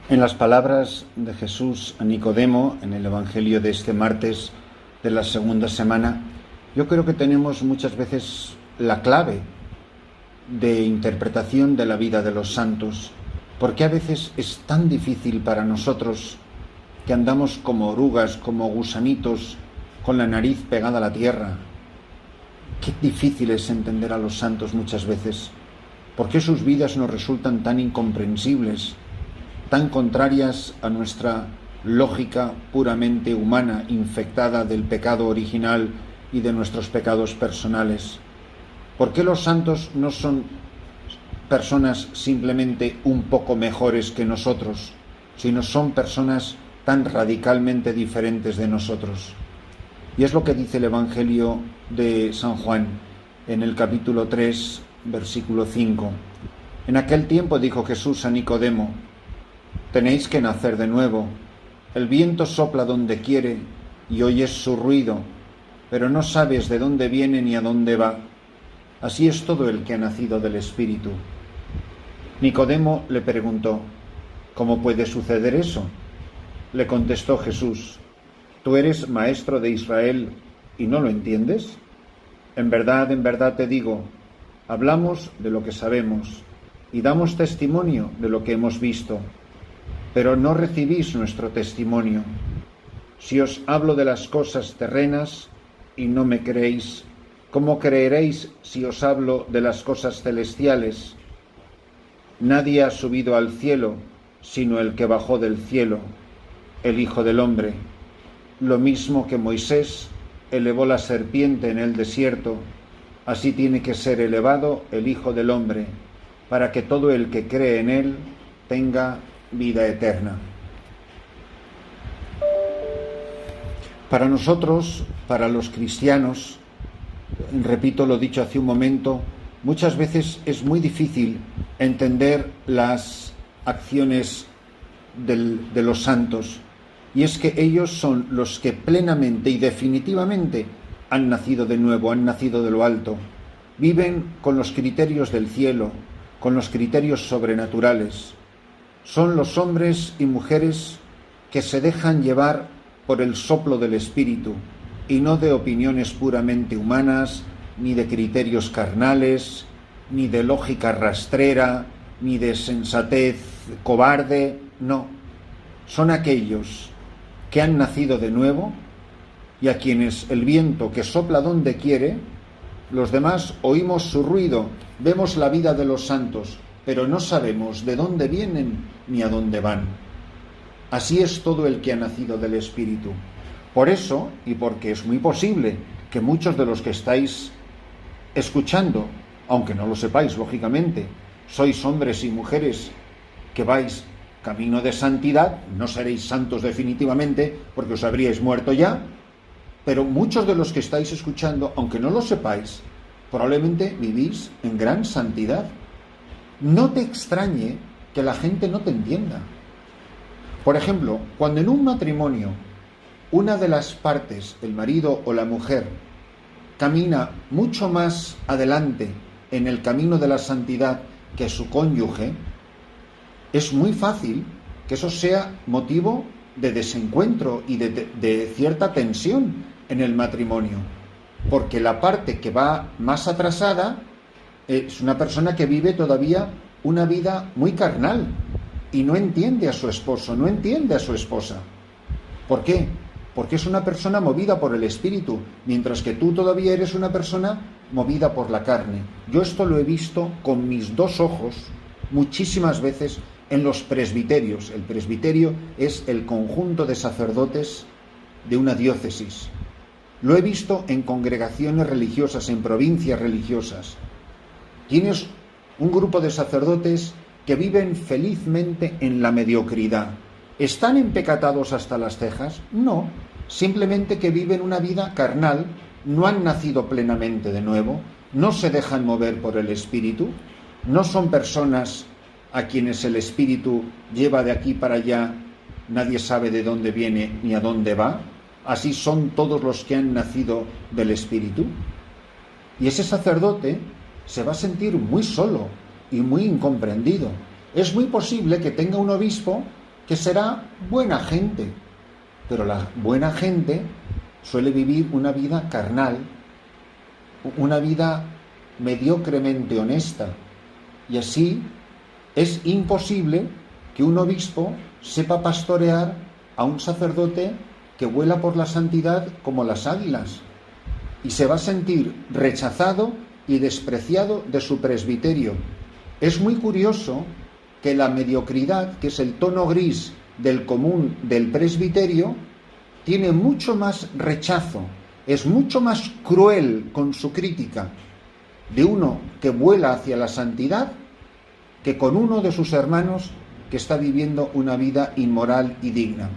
En las palabras de Jesús a Nicodemo, en el Evangelio de este martes de la segunda semana, yo creo que tenemos muchas veces la clave de interpretación de la vida de los santos, porque a veces es tan difícil para nosotros que andamos como orugas, como gusanitos, con la nariz pegada a la tierra. Qué difícil es entender a los santos muchas veces. ¿Por qué sus vidas nos resultan tan incomprensibles, tan contrarias a nuestra lógica puramente humana, infectada del pecado original y de nuestros pecados personales? ¿Por qué los santos no son personas simplemente un poco mejores que nosotros, sino son personas tan radicalmente diferentes de nosotros? Y es lo que dice el Evangelio de San Juan en el capítulo 3, versículo 5. En aquel tiempo dijo Jesús a Nicodemo: tenéis que nacer de nuevo. El viento sopla donde quiere y oyes su ruido, pero no sabes de dónde viene ni a dónde va. Así es todo el que ha nacido del Espíritu. Nicodemo le preguntó: ¿cómo puede suceder eso? Le contestó Jesús: ¿tú eres maestro de Israel y no lo entiendes? En verdad te digo, hablamos de lo que sabemos y damos testimonio de lo que hemos visto, pero no recibís nuestro testimonio. Si os hablo de las cosas terrenas y no me creéis, ¿cómo creeréis si os hablo de las cosas celestiales? Nadie ha subido al cielo sino el que bajó del cielo, el Hijo del Hombre. Lo mismo que Moisés elevó la serpiente en el desierto, así tiene que ser elevado el Hijo del Hombre, para que todo el que cree en él tenga vida eterna. Para nosotros, para los cristianos, repito lo dicho hace un momento, muchas veces es muy difícil entender las acciones de los santos, y es que ellos son los que plenamente y definitivamente han nacido de nuevo, han nacido de lo alto, viven con los criterios del cielo, con los criterios sobrenaturales. Son los hombres y mujeres que se dejan llevar por el soplo del Espíritu y no de opiniones puramente humanas, ni de criterios carnales, ni de lógica rastrera, ni de sensatez cobarde, no. Son aquellos que han nacido de nuevo y a quienes el viento que sopla donde quiere, los demás oímos su ruido, vemos la vida de los santos, pero no sabemos de dónde vienen ni a dónde van. Así es todo el que ha nacido del Espíritu. Por eso, y porque es muy posible que muchos de los que estáis escuchando, aunque no lo sepáis, lógicamente, sois hombres y mujeres que vais camino de santidad, no seréis santos definitivamente porque os habríais muerto ya, pero muchos de los que estáis escuchando, aunque no lo sepáis, probablemente vivís en gran santidad. No te extrañe que la gente no te entienda. Por ejemplo, cuando en un matrimonio una de las partes, el marido o la mujer, camina mucho más adelante en el camino de la santidad que su cónyuge, es muy fácil que eso sea motivo de desencuentro y de cierta tensión en el matrimonio, porque la parte que va más atrasada es una persona que vive todavía una vida muy carnal y no entiende a su esposo, no entiende a su esposa. ¿Por qué? Porque es una persona movida por el Espíritu, mientras que tú todavía eres una persona movida por la carne. Yo esto lo he visto con mis dos ojos muchísimas veces en los presbiterios. El presbiterio es el conjunto de sacerdotes de una diócesis. Lo he visto en congregaciones religiosas, en provincias religiosas. Tienes un grupo de sacerdotes que viven felizmente en la mediocridad. ¿Están empecatados hasta las cejas? No, simplemente que viven una vida carnal, no han nacido plenamente de nuevo, no se dejan mover por el Espíritu, no son personas a quienes el Espíritu lleva de aquí para allá, nadie sabe de dónde viene ni a dónde va. Así son todos los que han nacido del Espíritu. Y ese sacerdote se va a sentir muy solo y muy incomprendido. Es muy posible que tenga un obispo que será buena gente, pero la buena gente suele vivir una vida carnal, una vida mediocremente honesta, y así es imposible que un obispo sepa pastorear a un sacerdote que vuela por la santidad como las águilas, y se va a sentir rechazado y despreciado de su presbiterio. Es muy curioso que la mediocridad, que es el tono gris del común del presbiterio, tiene mucho más rechazo, es mucho más cruel con su crítica de uno que vuela hacia la santidad que con uno de sus hermanos que está viviendo una vida inmoral y digna.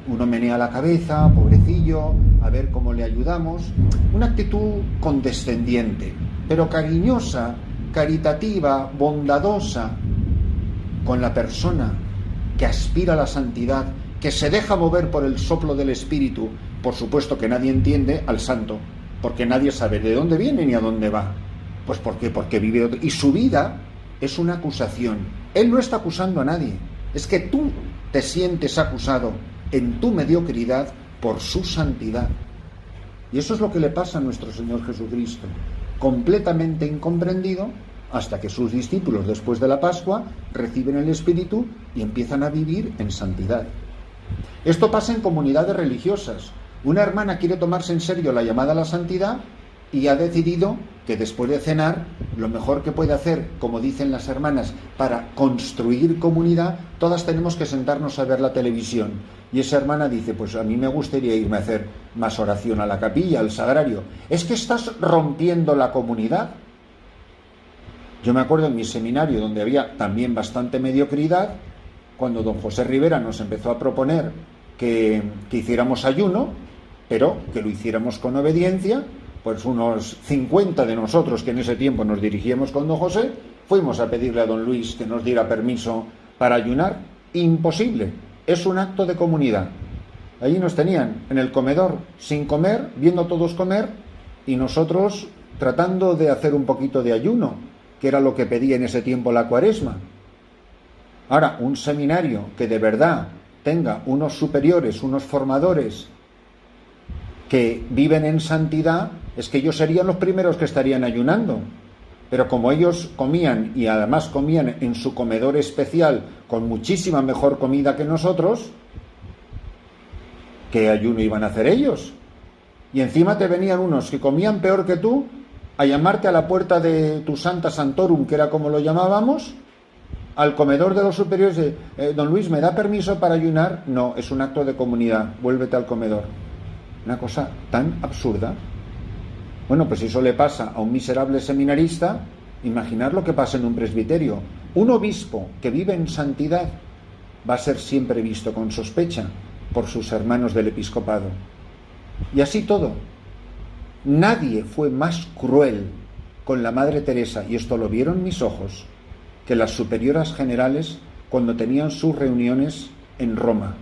Uno menea la cabeza, pobrecillo, a ver cómo le ayudamos. Una actitud condescendiente, pero cariñosa, caritativa, bondadosa con la persona que aspira a la santidad, que se deja mover por el soplo del Espíritu. Por supuesto que nadie entiende al santo, porque nadie sabe de dónde viene ni a dónde va. Pues ¿por qué? Porque vive otro. Y su vida es una acusación. Él no está acusando a nadie. Es que tú te sientes acusado en tu mediocridad por su santidad. Y eso es lo que le pasa a nuestro Señor Jesucristo, completamente incomprendido, hasta que sus discípulos, después de la Pascua, reciben el Espíritu y empiezan a vivir en santidad. Esto pasa en comunidades religiosas. Una hermana quiere tomarse en serio la llamada a la santidad y ha decidido que después de cenar, lo mejor que puede hacer, como dicen las hermanas, para construir comunidad, todas tenemos que sentarnos a ver la televisión. Y esa hermana dice, pues a mí me gustaría irme a hacer más oración a la capilla, al sagrario. Es que estás rompiendo la comunidad. Yo me acuerdo en mi seminario, donde había también bastante mediocridad, cuando don José Rivera nos empezó a proponer que hiciéramos ayuno, pero que lo hiciéramos con obediencia. Pues unos 50 de nosotros que en ese tiempo nos dirigíamos con don José, fuimos a pedirle a don Luis que nos diera permiso para ayunar. Imposible, es un acto de comunidad. Allí nos tenían en el comedor sin comer, viendo a todos comer, y nosotros tratando de hacer un poquito de ayuno, que era lo que pedía en ese tiempo la Cuaresma. Ahora, un seminario que de verdad tenga unos superiores, unos formadores que viven en santidad, es que ellos serían los primeros que estarían ayunando. Pero como ellos comían, y además comían en su comedor especial, con muchísima mejor comida que nosotros, ¿qué ayuno iban a hacer ellos? Y encima te venían unos que comían peor que tú, a llamarte a la puerta de tu Santa Santorum, que era como lo llamábamos, al comedor de los superiores, don Luis, ¿me da permiso para ayunar? No, es un acto de comunidad, vuélvete al comedor. Una cosa tan absurda. Bueno, pues si eso le pasa a un miserable seminarista, imaginar lo que pasa en un presbiterio. Un obispo que vive en santidad va a ser siempre visto con sospecha por sus hermanos del episcopado. Y así todo. Nadie fue más cruel con la Madre Teresa, y esto lo vieron mis ojos, que las superioras generales cuando tenían sus reuniones en Roma.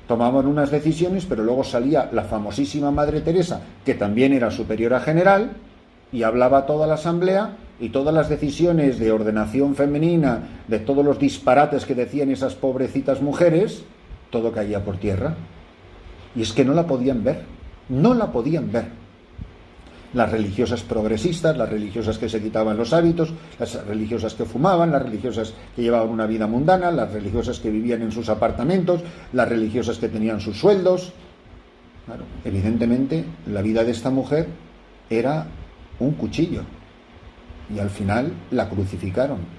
Tomaban unas decisiones, pero luego salía la famosísima Madre Teresa, que también era superiora general, y hablaba a toda la asamblea, y todas las decisiones de ordenación femenina, de todos los disparates que decían esas pobrecitas mujeres, todo caía por tierra. Y es que no la podían ver, no la podían ver. Las religiosas progresistas, las religiosas que se quitaban los hábitos, las religiosas que fumaban, las religiosas que llevaban una vida mundana, las religiosas que vivían en sus apartamentos, las religiosas que tenían sus sueldos. Claro, evidentemente la vida de esta mujer era un cuchillo y al final la crucificaron.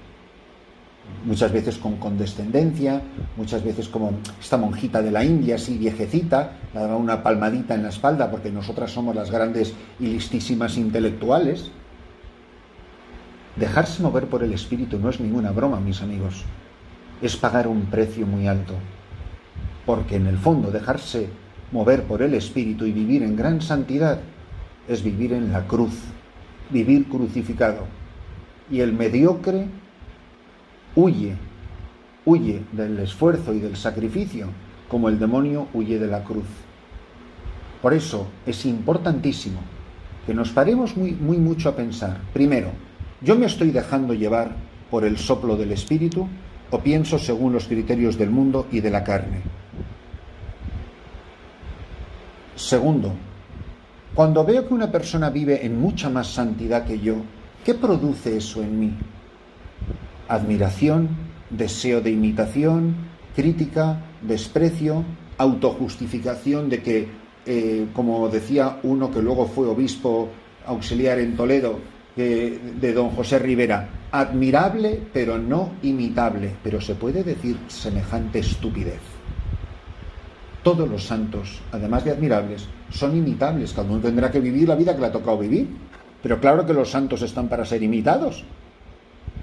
Muchas veces con condescendencia, muchas veces como esta monjita de la India, así viejecita, le daba una palmadita en la espalda porque nosotras somos las grandes y listísimas intelectuales. Dejarse mover por el Espíritu no es ninguna broma, mis amigos. Es pagar un precio muy alto. Porque en el fondo dejarse mover por el Espíritu y vivir en gran santidad es vivir en la cruz, vivir crucificado. Y el mediocre huye del esfuerzo y del sacrificio, como el demonio huye de la cruz. Por eso es importantísimo que nos paremos muy mucho a pensar. Primero, ¿yo me estoy dejando llevar por el soplo del Espíritu o pienso según los criterios del mundo y de la carne? Segundo, cuando veo que una persona vive en mucha más santidad que yo, ¿qué produce eso en mí? Admiración, deseo de imitación, crítica, desprecio, autojustificación de que, como decía uno que luego fue obispo auxiliar en Toledo, de don José Rivera, admirable pero no imitable. Pero se puede decir semejante estupidez. Todos los santos, además de admirables, son imitables. Cada uno tendrá que vivir la vida que le ha tocado vivir. Pero claro que los santos están para ser imitados.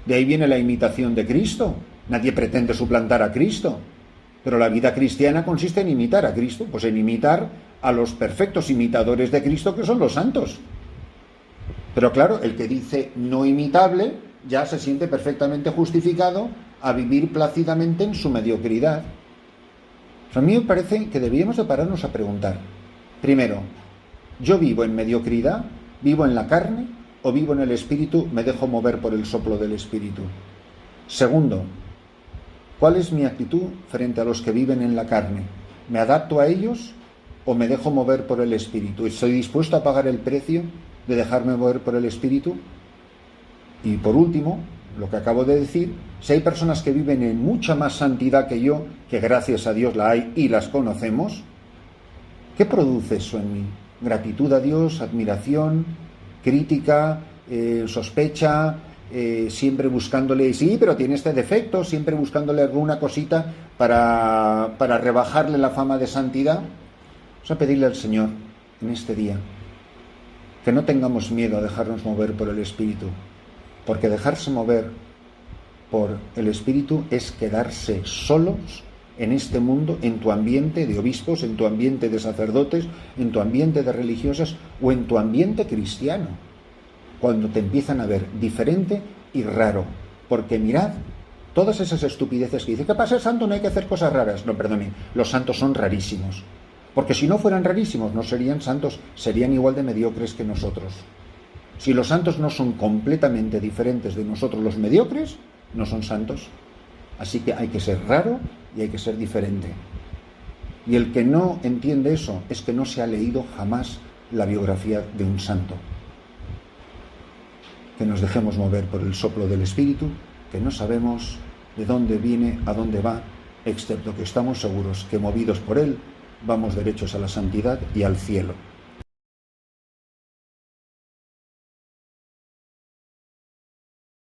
De ahí viene la imitación de Cristo. Nadie pretende suplantar a Cristo. Pero la vida cristiana consiste en imitar a Cristo, pues en imitar a los perfectos imitadores de Cristo, que son los santos. Pero claro, el que dice no imitable ya se siente perfectamente justificado a vivir plácidamente en su mediocridad. A mí me parece que deberíamos de pararnos a preguntar, primero, ¿yo vivo en mediocridad? ¿Vivo en la carne? ¿O vivo en el espíritu? ¿Me dejo mover por el soplo del espíritu? Segundo, ¿cuál es mi actitud frente a los que viven en la carne? ¿Me adapto a ellos o me dejo mover por el espíritu? ¿Estoy dispuesto a pagar el precio de dejarme mover por el espíritu? Y por último, lo que acabo de decir, si hay personas que viven en mucha más santidad que yo, que gracias a Dios la hay y las conocemos, ¿qué produce eso en mí? Gratitud a Dios, admiración, crítica, sospecha, siempre buscándole, sí, pero tiene este defecto, siempre buscándole alguna cosita para rebajarle la fama de santidad. Vamos a pedirle al Señor en este día que no tengamos miedo a dejarnos mover por el Espíritu, porque dejarse mover por el Espíritu es quedarse solos en este mundo, en tu ambiente de obispos, en tu ambiente de sacerdotes, en tu ambiente de religiosas o en tu ambiente cristiano, cuando te empiezan a ver diferente y raro. Porque mirad, todas esas estupideces que dicen que para ser santo no hay que hacer cosas raras. No, perdone, los santos son rarísimos. Porque si no fueran rarísimos, no serían santos, serían igual de mediocres que nosotros. Si los santos no son completamente diferentes de nosotros los mediocres, no son santos. Así que hay que ser raro y hay que ser diferente. Y el que no entiende eso es que no se ha leído jamás la biografía de un santo. Que nos dejemos mover por el soplo del Espíritu, que no sabemos de dónde viene, a dónde va, excepto que estamos seguros que movidos por él, vamos derechos a la santidad y al cielo.